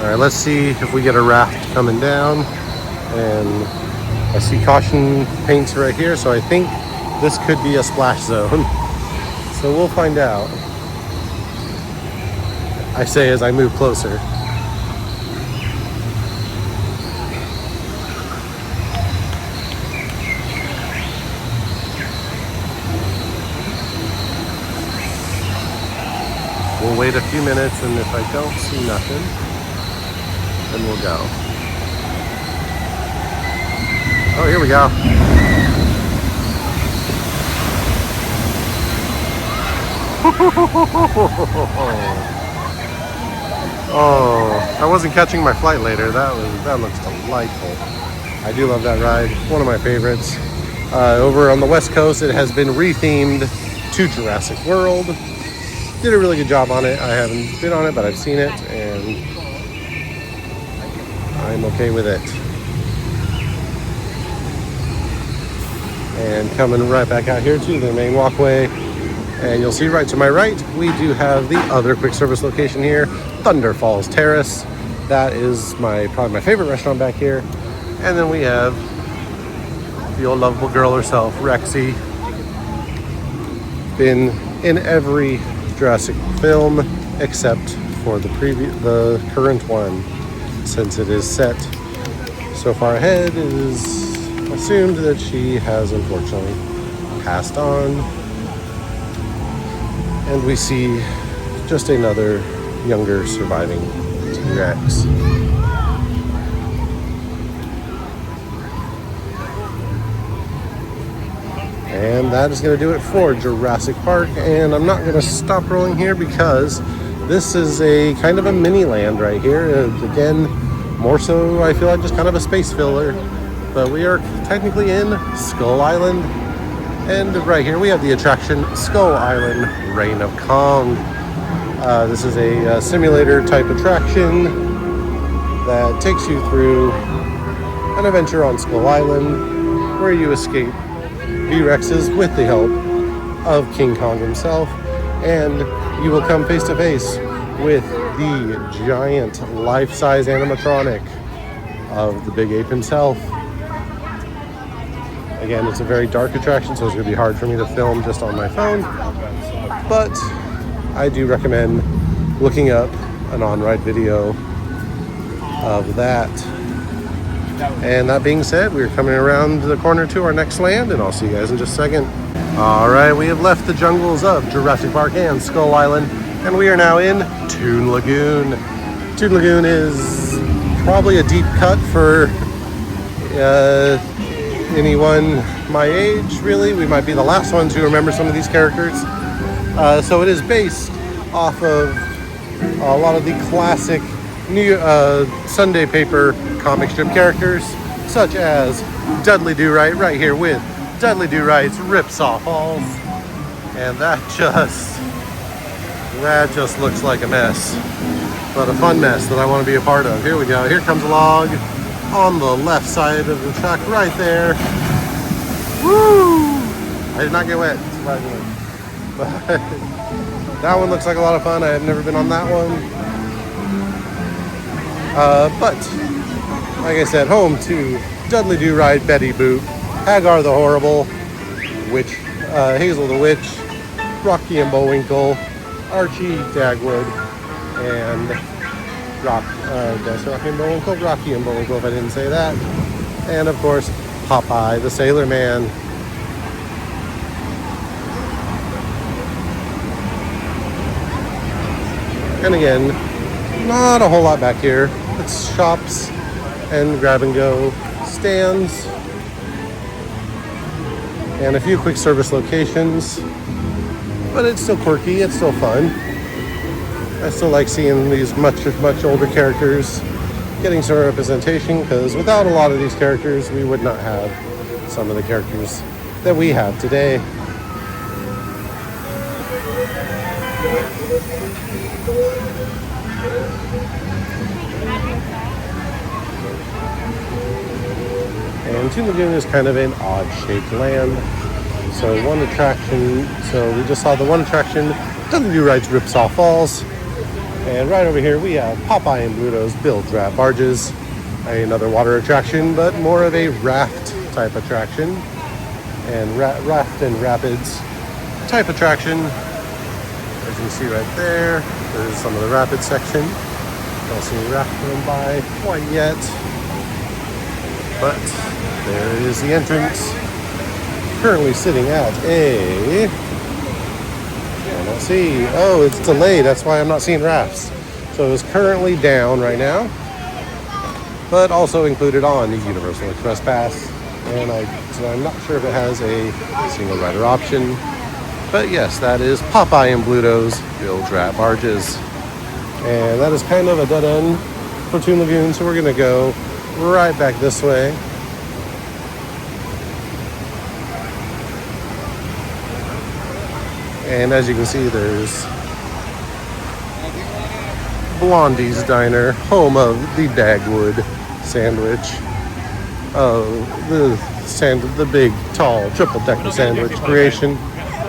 All right, let's see if we get a raft coming down. And I see caution paints right here, so I think this could be a splash zone. So we'll find out. I say as I move closer. We'll wait a few minutes, and if I don't see nothing, then we'll go. Oh, here we go. Oh, I wasn't catching my flight later. That looks delightful. I do love that ride. One of my favorites. Over on the West Coast, it has been rethemed to Jurassic World. Did a really good job on it. I haven't been on it, but I've seen it, and I'm okay with it. And coming right back out here to the main walkway, and you'll see right to my right, we do have the other quick service location here, Thunder Falls Terrace. That is probably my favorite restaurant back here. And then we have the old lovable girl herself, Rexy. Been in every Jurassic film except for the current one, since it is set so far ahead. It is assumed that she has unfortunately passed on, and we see just another younger surviving T-Rex. And that is going to do it for Jurassic Park. And I'm not going to stop rolling here because this is a kind of a mini land right here. Again, more so I feel like just kind of a space filler. But we are technically in Skull Island. And right here we have the attraction Skull Island Reign of Kong. This is a simulator type attraction that takes you through an adventure on Skull Island where you escape V-Rexes with the help of King Kong himself, and you will come face to face with the giant life-size animatronic of the big ape himself. Again, it's a very dark attraction, so it's going to be hard for me to film just on my phone, but I do recommend looking up an on-ride video of that. And that being said, we're coming around the corner to our next land, and I'll see you guys in just a second. All right, we have left the jungles of Jurassic Park and Skull Island, and we are now in Toon Lagoon. Toon Lagoon is probably a deep cut for anyone my age, really. We might be the last ones who remember some of these characters. So it is based off of a lot of the classic new Sunday paper comic strip characters, such as Dudley Do-Right, right here with Dudley Do-Right's Rip-Saw Falls. And that just looks like a mess, but a fun mess that I want to be a part of. Here we go. Here comes a log on the left side of the track right there. Woo! I did not get wet, surprisingly. But that one looks like a lot of fun. I have never been on that one. But, like I said, home to Dudley Do-Right, Betty Boop, Hagar the Horrible, Hazel the Witch, Rocky and Bullwinkle, Archie Dagwood, and Rocky and Bullwinkle, if I didn't say that. And, of course, Popeye the Sailor Man. And again, not a whole lot back here. It's shops and grab-and-go stands and a few quick service locations, but it's still quirky, it's still fun. I still like seeing these much older characters getting some representation, because without a lot of these characters, we would not have some of the characters that we have today. And Toon Lagoon is kind of an odd-shaped land. So we just saw the one attraction, Dudley Do-Right's Rip-Saw Falls. And right over here we have Popeye and Bluto's Build Draft Barges, another water attraction, but more of a raft type attraction. And raft and rapids type attraction. As you can see right there, there's some of the rapid section. Don't see any raft going by quite yet. But there is the entrance. Currently sitting at let's see. Oh, it's delayed. That's why I'm not seeing rafts. So it's currently down right now, but also included on the Universal Express Pass. And I'm not sure if it has a single rider option. But yes, that is Popeye and Bluto's Bilge Rat Barges. And that is kind of a dead end for Toon Lagoon, so we're going to go right back this way. And as you can see, there's Blondie's Diner, home of the Dagwood sandwich. The big, tall, triple-decker sandwich creation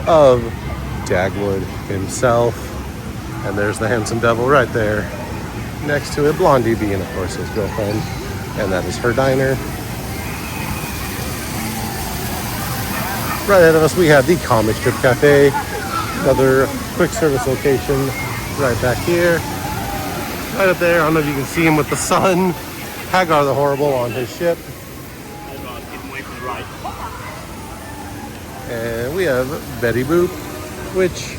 of Dagwood himself. And there's the handsome devil right there. Next to it, Blondie being, of course, his girlfriend. And that is her diner. Right ahead of us, we have the Comic Strip Cafe. Another quick service location right back here. Right up there, I don't know if you can see him with the sun. Hagar the Horrible on his ship. And we have Betty Boop, which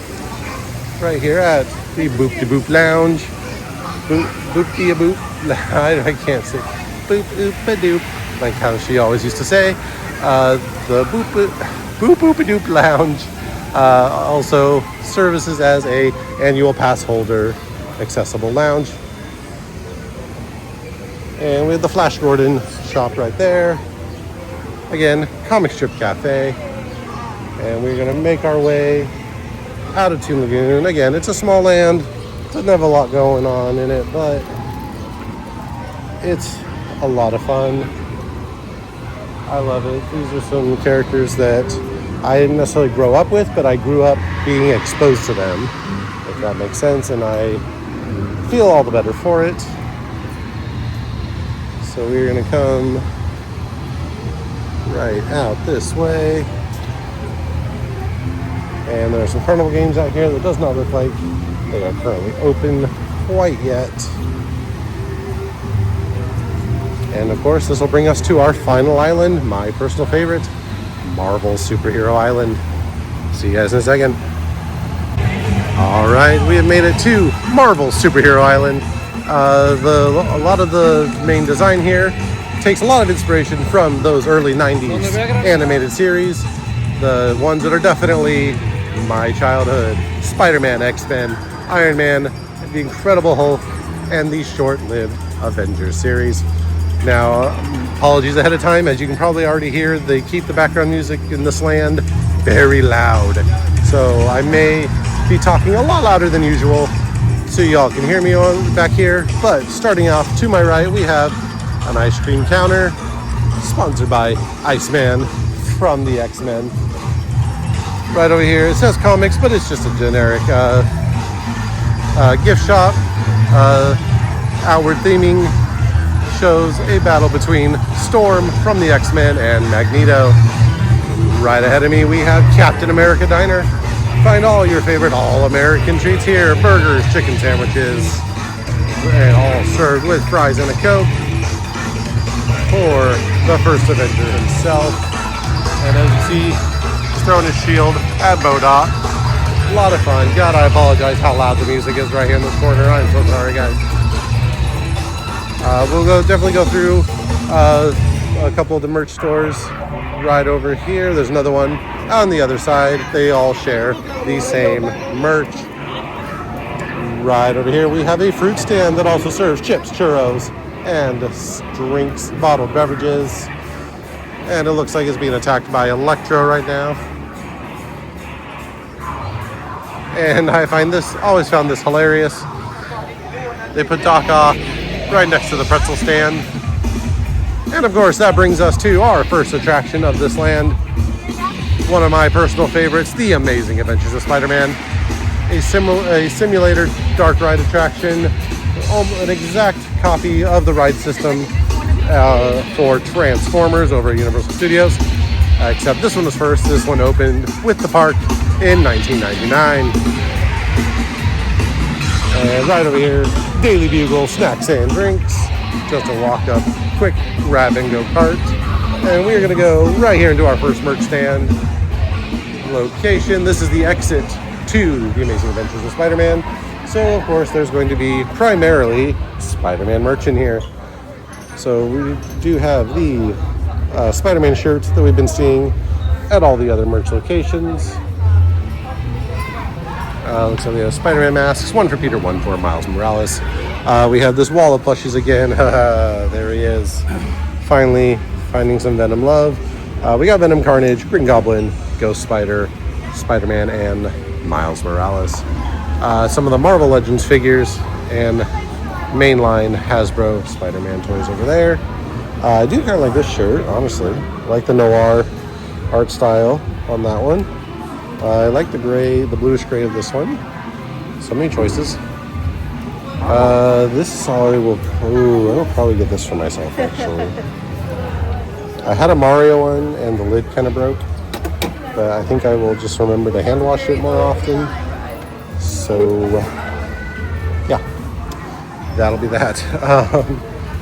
right here at the Boop de Boop Lounge. Boop de Boop. I can't say boop oop a doop, like how she always used to say. The Boop Boop a Doop Lounge also services as a annual pass holder accessible lounge. And we have the Flash Gordon shop right there. Again, Comic Strip Cafe. And we're going to make our way out of Toon Lagoon. Again, it's a small land. Doesn't have a lot going on in it, but it's a lot of fun. I love it. These are some characters that I didn't necessarily grow up with, but I grew up being exposed to them, if that makes sense, and I feel all the better for it. So we're going to come right out this way. And there are some carnival games out here that does not look like they are currently open quite yet. And of course, this will bring us to our final island, my personal favorite, Marvel Superhero Island. See you guys in a second. All right, we have made it to Marvel Superhero Island. A lot of the main design here takes a lot of inspiration from those early 90s animated series. The ones that are definitely my childhood: Spider-Man, X-Men, Iron Man, the Incredible Hulk, and the short-lived Avengers series. Now, apologies ahead of time. As you can probably already hear, they keep the background music in this land very loud. So I may be talking a lot louder than usual so y'all can hear me on back here. But starting off to my right, we have an ice cream counter sponsored by Iceman from the X-Men. Right over here, it says comics, but it's just a generic gift shop. Outward theming shows a battle between Storm from the X-Men and Magneto. Right ahead of me, we have Captain America Diner. Find all your favorite all-American treats here: burgers, chicken sandwiches, and all served with fries and a Coke for the first Avenger himself. And as you see, he's throwing his shield at Bodot. A lot of fun. God, I apologize how loud the music is right here in this corner. I'm so sorry, guys. We'll definitely go through a couple of the merch stores right over here. There's another one on the other side. They all share the same merch. Right over here, we have a fruit stand that also serves chips, churros, and drinks, bottled beverages. And it looks like it's being attacked by Electro right now. And I always found this hilarious. They put Doc Ock right next to the pretzel stand. And of course, that brings us to our first attraction of this land. One of my personal favorites, The Amazing Adventures of Spider-Man. A simulator dark ride attraction, an exact copy of the ride system for Transformers over at Universal Studios. Except this one was first. This one opened with the park in 1999. And right over here, Daily Bugle snacks and drinks. Just a walk up, quick grab and go cart. And we're gonna go right here into our first merch stand location. This is the exit to The Amazing Adventures of Spider-Man. So of course there's going to be primarily Spider-Man merch in here. So we do have the Spider-Man shirt that we've been seeing at all the other merch locations. Looks like we have Spider-Man masks, one for Peter, one for Miles Morales. We have this wall of plushies again. There he is. Finally finding some Venom love. We got Venom, Carnage, Green Goblin, Ghost Spider, Spider-Man, and Miles Morales. Some of the Marvel Legends figures and mainline Hasbro Spider-Man toys over there. I do kind of like this shirt, honestly. I like the noir art style on that one. I like the gray, the bluish gray of this one. So many choices. This I will probably get this for myself, actually. I had a Mario one and the lid kind of broke, but I think I will just remember to hand wash it more often. So, yeah, that'll be that.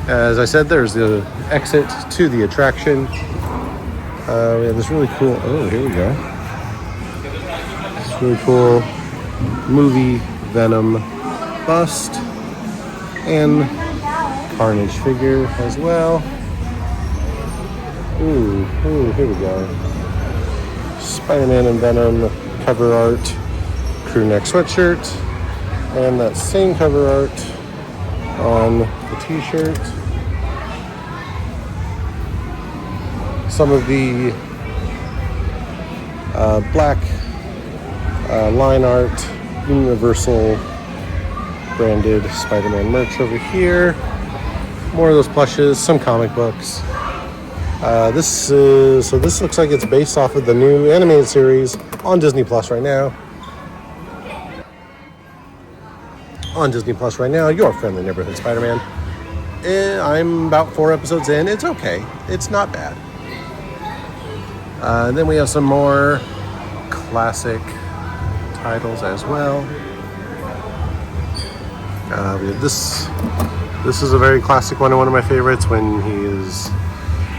As I said, there's the exit to the attraction. We have this really cool, oh, here we go. This really cool movie Venom bust and Carnage figure as well. Ooh, here we go. Spider-Man and Venom cover art, crew neck sweatshirt, and that same cover art on the t-shirt. Some of the black line art, Universal branded Spider-Man merch over here. More of those plushes, some comic books. This looks like it's based off of the new animated series on Disney Plus right now. On Disney Plus right now, your friendly neighborhood Spider-Man. I'm about 4 episodes in. It's okay. It's not bad. Then we have some more classic titles as well. We have this. This is a very classic one of my favorites when he is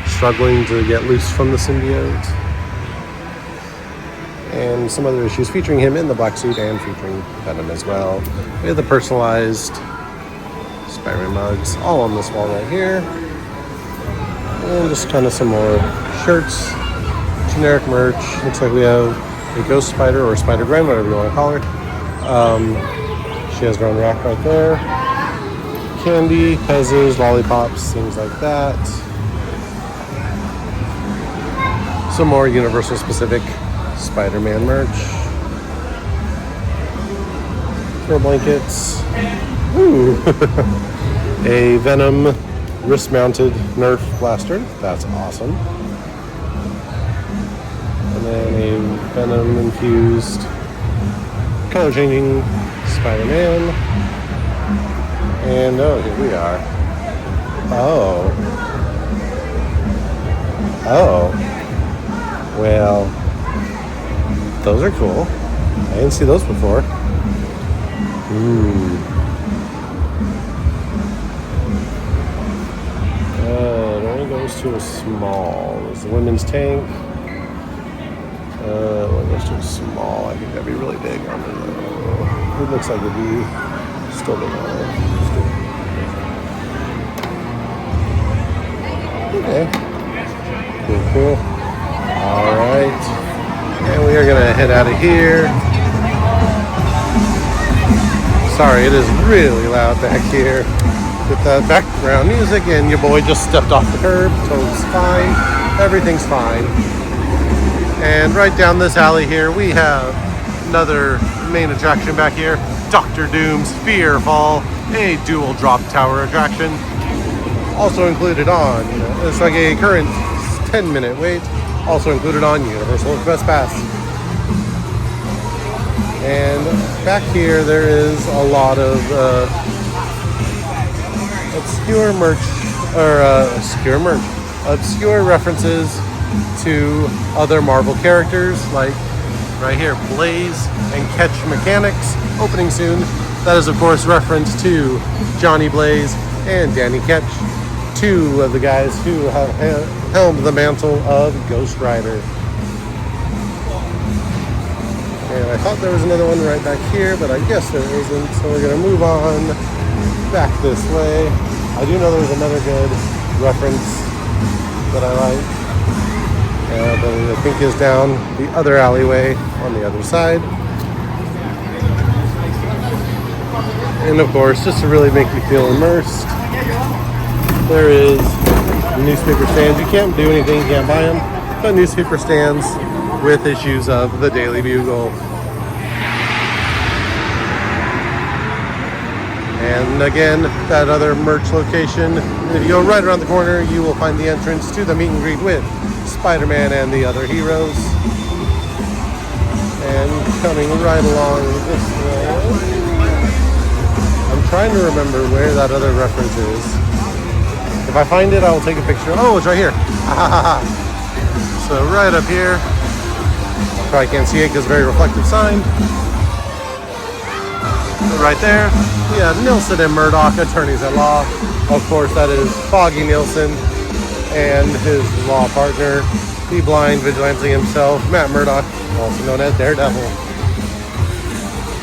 struggling to get loose from the symbiote. And some other issues featuring him in the black suit and featuring Venom as well. We have the personalized Spider-Man mugs all on this wall right here. And just kind of some more shirts, generic merch. Looks like we have a Ghost Spider or Spider-Gwen, whatever you want to call her. She has her own rack right there. Candy, pezzos, lollipops, things like that. Some more Universal specific Spider-Man merch. Throw blankets. Ooh. A Venom wrist-mounted Nerf blaster. That's awesome. And then a Venom-infused color-changing Spider-Man. And oh, here we are. Oh. Well, those are cool. I didn't see those before. It only goes to a small. There's the women's tank. It only goes to a small. I think that'd be really big on it. It looks like it'd be still big on it. Okay. Cool. Alright. And we are gonna head out of here. Sorry, it is really loud back here with that background music, and your boy just stepped off the curb. Toad's fine. Everything's fine. And right down this alley here, we have another main attraction back here. Dr. Doom's Fear Fall, a dual drop tower attraction. Also included on, it's like a current 10-minute wait. Also included on Universal Express Pass. And back here there is a lot of obscure references to other Marvel characters, like right here, Blaze and Catch Mechanics, opening soon. That is, of course, reference to Johnny Blaze and Danny Ketch, two of the guys who have helmed the mantle of Ghost Rider. And I thought there was another one right back here, but I guess there isn't, so we're going to move on back this way. I do know there was another good reference that I like. Building I think is down the other alleyway on the other side. And of course, just to really make you feel immersed, there is newspaper stands. You can't do anything, you can't buy them, but newspaper stands with issues of the Daily Bugle. And again, that other merch location, if you go right around the corner, you will find the entrance to the meet and greet with Spider-Man and the other heroes. And coming right along this way, I'm trying to remember where that other reference is. If I find it, I will take a picture. Oh, it's right here. So right up here, probably can't see it because it's a very reflective sign. But right there, we have Nilsson and Murdoch, attorneys at law. Of course, that is Foggy Nilsson and his law partner, the blind vigilante himself, Matt Murdoch, also known as Daredevil.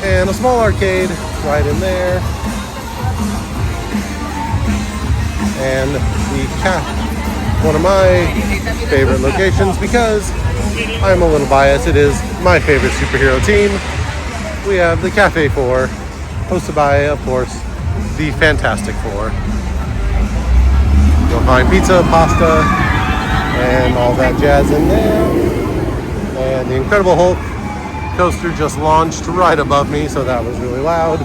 And a small arcade right in there. And the cat, one of my favorite locations because I'm a little biased. It is my favorite superhero team. We have the Cafe 4, hosted by, of course, the Fantastic Four. You'll find pizza, pasta, and all that jazz in there. And the Incredible Hulk coaster just launched right above me, so that was really loud.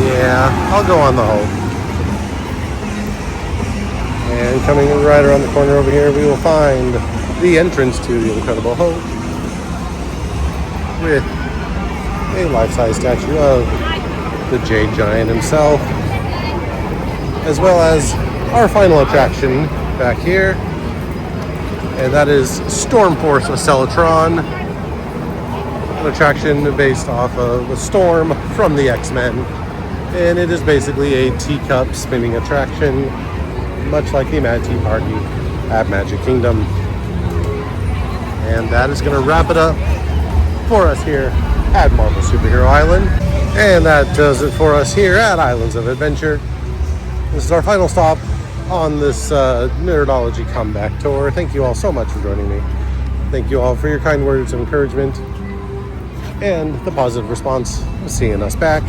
Yeah, I'll go on the Hulk. And coming right around the corner over here, we will find the entrance to the Incredible Hulk with a life-size statue of the Jade Giant himself, as well as our final attraction back here, and that is Stormforce Accelatron, an attraction based off of a Storm from the X-Men. And it is basically a teacup spinning attraction, much like the Mad Tea Party at Magic Kingdom. And that is going to wrap it up for us here at Marvel Superhero Island. And that does it for us here at Islands of Adventure. This is our final stop on this Nerdology comeback tour. Thank you all so much for joining me. Thank you all for your kind words of encouragement and the positive response of seeing us back.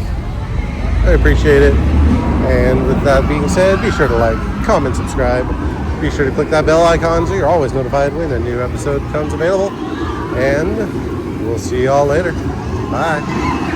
I appreciate it. And with that being said, be sure to like, comment, subscribe. Be sure to click that bell icon so you're always notified when a new episode becomes available. And we'll see y'all later. Bye.